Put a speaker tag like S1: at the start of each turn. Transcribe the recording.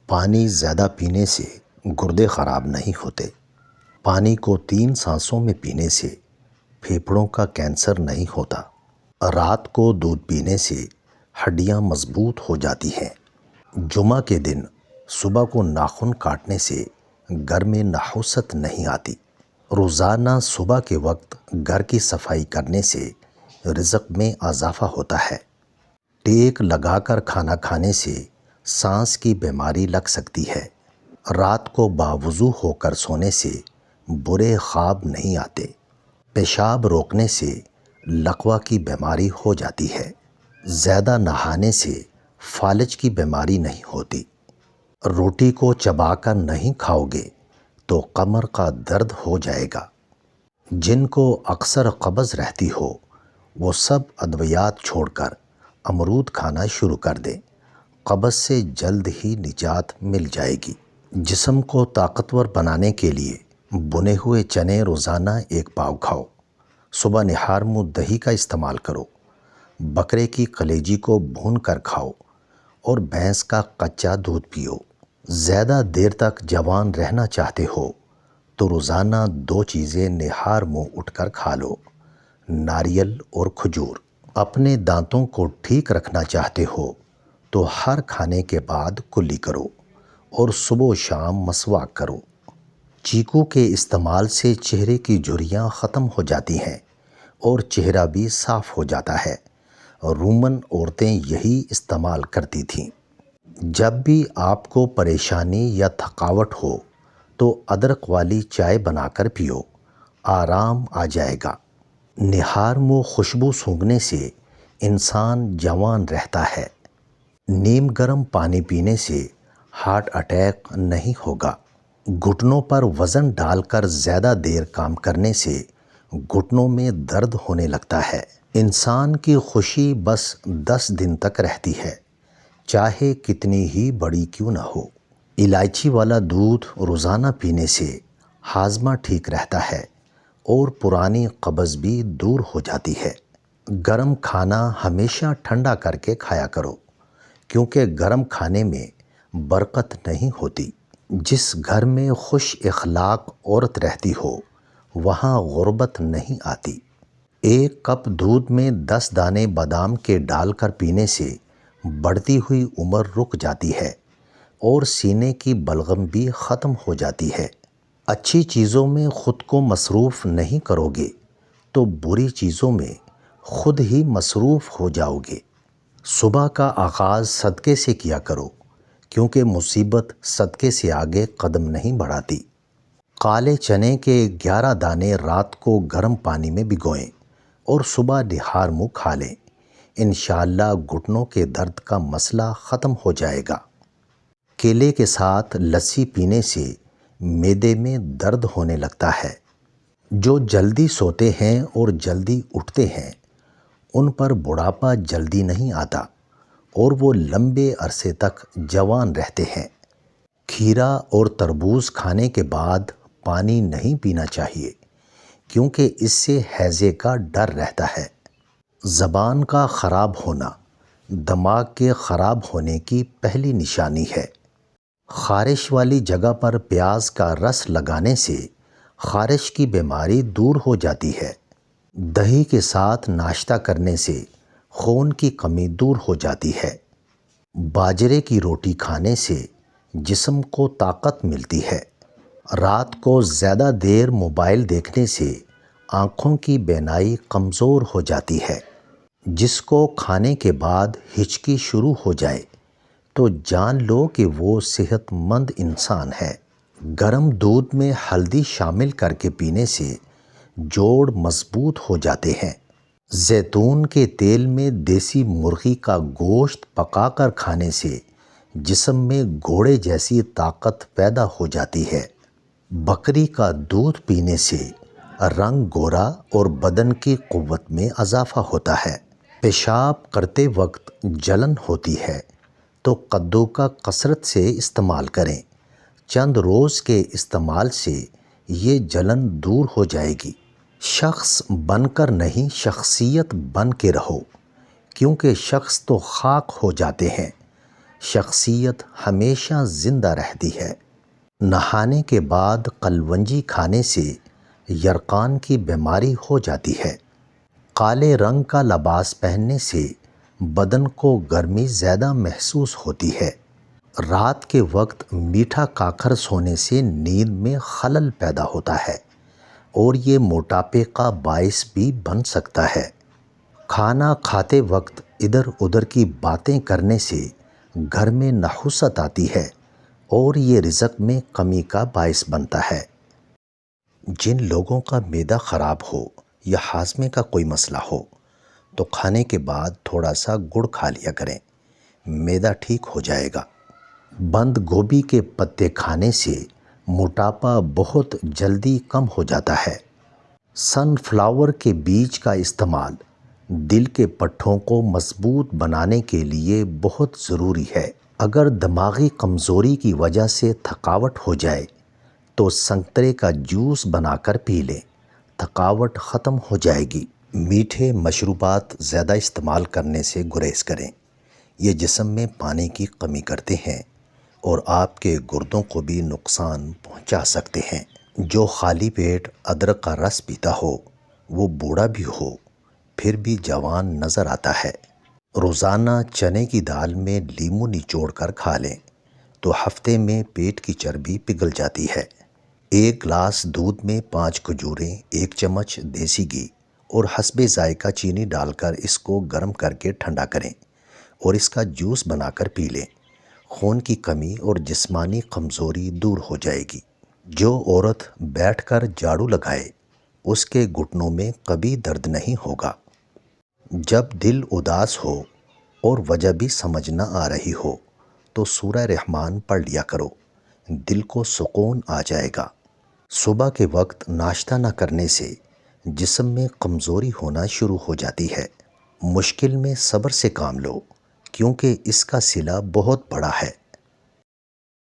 S1: پانی زیادہ پینے سے گردے خراب نہیں ہوتے۔ پانی کو 3 سانسوں میں پینے سے پھیپھڑوں کا کینسر نہیں ہوتا۔ رات کو دودھ پینے سے ہڈیاں مضبوط ہو جاتی ہیں۔ جمعہ کے دن صبح کو ناخن کاٹنے سے گھر میں نحوست نہیں آتی۔ روزانہ صبح کے وقت گھر کی صفائی کرنے سے رزق میں اضافہ ہوتا ہے۔ ٹیک لگا کر کھانا کھانے سے سانس کی بیماری لگ سکتی ہے۔ رات کو باوضو ہو کر سونے سے برے خواب نہیں آتے۔ پیشاب روکنے سے لقوہ کی بیماری ہو جاتی ہے۔ زیادہ نہانے سے فالج کی بیماری نہیں ہوتی۔ روٹی کو چبا کر نہیں کھاؤ گے تو کمر کا درد ہو جائے گا۔ جن کو اکثر قبض رہتی ہو وہ سب ادویات چھوڑ کر امرود کھانا شروع کر دیں۔ قبض سے جلد ہی نجات مل جائے گی۔ جسم کو طاقتور بنانے کے لیے بنے ہوئے چنے روزانہ 1 پاؤ کھاؤ۔ صبح نہار منہ دہی کا استعمال کرو۔ بکرے کی کلیجی کو بھون کر کھاؤ اور بھینس کا کچا دودھ پیو۔ زیادہ دیر تک جوان رہنا چاہتے ہو تو روزانہ 2 چیزیں نہار منہ اٹھ کر کھا لو، ناریل اور کھجور۔ اپنے دانتوں کو ٹھیک رکھنا چاہتے ہو تو ہر کھانے کے بعد کلی کرو اور صبح و شام مسواک کرو۔ چیکو کے استعمال سے چہرے کی جھریاں ختم ہو جاتی ہیں اور چہرہ بھی صاف ہو جاتا ہے۔ رومن عورتیں یہی استعمال کرتی تھیں۔ جب بھی آپ کو پریشانی یا تھکاوٹ ہو تو ادرک والی چائے بنا کر پیو، آرام آ جائے گا۔ نہار منہ خوشبو سونگھنے سے انسان جوان رہتا ہے۔ نیم گرم پانی پینے سے ہارٹ اٹیک نہیں ہوگا۔ گھٹنوں پر وزن ڈال کر زیادہ دیر کام کرنے سے گھٹنوں میں درد ہونے لگتا ہے۔ انسان کی خوشی بس 10 دن تک رہتی ہے، چاہے کتنی ہی بڑی کیوں نہ ہو۔ الائچی والا دودھ روزانہ پینے سے ہاضمہ ٹھیک رہتا ہے اور پرانی قبض بھی دور ہو جاتی ہے۔ گرم کھانا ہمیشہ ٹھنڈا کر کے کھایا کرو، کیونکہ گرم کھانے میں برکت نہیں ہوتی۔ جس گھر میں خوش اخلاق عورت رہتی ہو وہاں غربت نہیں آتی۔ 1 کپ دودھ میں 10 دانے بادام کے ڈال کر پینے سے بڑھتی ہوئی عمر رک جاتی ہے اور سینے کی بلغم بھی ختم ہو جاتی ہے۔ اچھی چیزوں میں خود کو مصروف نہیں کرو گے تو بری چیزوں میں خود ہی مصروف ہو جاؤ گے۔ صبح کا آغاز صدقے سے کیا کرو، کیونکہ مصیبت صدقے سے آگے قدم نہیں بڑھاتی۔ کالے چنے کے 11 دانے رات کو گرم پانی میں بھگوئیں اور صبح نہار منہ کھا لیں۔ انشاءاللہ گھٹنوں کے درد کا مسئلہ ختم ہو جائے گا۔ کیلے کے ساتھ لسی پینے سے معدے میں درد ہونے لگتا ہے۔ جو جلدی سوتے ہیں اور جلدی اٹھتے ہیں ان پر بڑھاپا جلدی نہیں آتا اور وہ لمبے عرصے تک جوان رہتے ہیں۔ کھیرا اور تربوز کھانے کے بعد پانی نہیں پینا چاہیے، کیونکہ اس سے ہیضے کا ڈر رہتا ہے۔ زبان کا خراب ہونا دماغ کے خراب ہونے کی پہلی نشانی ہے۔ خارش والی جگہ پر پیاز کا رس لگانے سے خارش کی بیماری دور ہو جاتی ہے۔ دہی کے ساتھ ناشتہ کرنے سے خون کی کمی دور ہو جاتی ہے۔ باجرے کی روٹی کھانے سے جسم کو طاقت ملتی ہے۔ رات کو زیادہ دیر موبائل دیکھنے سے آنکھوں کی بینائی کمزور ہو جاتی ہے۔ جس کو کھانے کے بعد ہچکی شروع ہو جائے تو جان لو کہ وہ صحت مند انسان ہے۔ گرم دودھ میں ہلدی شامل کر کے پینے سے جوڑ مضبوط ہو جاتے ہیں۔ زیتون کے تیل میں دیسی مرغی کا گوشت پکا کر کھانے سے جسم میں گھوڑے جیسی طاقت پیدا ہو جاتی ہے۔ بکری کا دودھ پینے سے رنگ گورا اور بدن کی قوت میں اضافہ ہوتا ہے۔ پیشاب کرتے وقت جلن ہوتی ہے تو کدو کا کثرت سے استعمال کریں۔ چند روز کے استعمال سے یہ جلن دور ہو جائے گی۔ شخص بن کر نہیں، شخصیت بن کے رہو، کیونکہ شخص تو خاک ہو جاتے ہیں شخصیت ہمیشہ زندہ رہتی ہے۔ نہانے کے بعد قلونجی کھانے سے یرقان کی بیماری ہو جاتی ہے۔ کالے رنگ کا لباس پہننے سے بدن کو گرمی زیادہ محسوس ہوتی ہے۔ رات کے وقت میٹھا کھاکر سونے سے نیند میں خلل پیدا ہوتا ہے اور یہ موٹاپے کا باعث بھی بن سکتا ہے۔ کھانا کھاتے وقت ادھر ادھر کی باتیں کرنے سے گھر میں نحوست آتی ہے اور یہ رزق میں کمی کا باعث بنتا ہے۔ جن لوگوں کا معدہ خراب ہو یا ہاضمے کا کوئی مسئلہ ہو تو کھانے کے بعد تھوڑا سا گڑ کھا لیا کریں، معدہ ٹھیک ہو جائے گا۔ بند گوبھی کے پتے کھانے سے موٹاپا بہت جلدی کم ہو جاتا ہے۔ سن فلاور کے بیج کا استعمال دل کے پٹھوں کو مضبوط بنانے کے لیے بہت ضروری ہے۔ اگر دماغی کمزوری کی وجہ سے تھکاوٹ ہو جائے تو سنترے کا جوس بنا کر پی لیں، تھکاوٹ ختم ہو جائے گی۔ میٹھے مشروبات زیادہ استعمال کرنے سے گریز کریں، یہ جسم میں پانی کی کمی کرتے ہیں اور آپ کے گردوں کو بھی نقصان پہنچا سکتے ہیں۔ جو خالی پیٹ ادرک کا رس پیتا ہو وہ بوڑھا بھی ہو پھر بھی جوان نظر آتا ہے۔ روزانہ چنے کی دال میں لیموں نچوڑ کر کھا لیں تو ہفتے میں پیٹ کی چربی پگھل جاتی ہے۔ ایک گلاس دودھ میں 5 کھجوریں، 1 چمچ دیسی گھی اور حسب ذائقہ چینی ڈال کر اس کو گرم کر کے ٹھنڈا کریں اور اس کا جوس بنا کر پی لیں۔ خون کی کمی اور جسمانی کمزوری دور ہو جائے گی۔ جو عورت بیٹھ کر جھاڑو لگائے اس کے گھٹنوں میں کبھی درد نہیں ہوگا۔ جب دل اداس ہو اور وجہ بھی سمجھ نہ آ رہی ہو تو سورہ رحمان پڑھ لیا کرو، دل کو سکون آ جائے گا۔ صبح کے وقت ناشتہ نہ کرنے سے جسم میں کمزوری ہونا شروع ہو جاتی ہے۔ مشکل میں صبر سے کام لو کیونکہ اس کا صلہ بہت بڑا ہے۔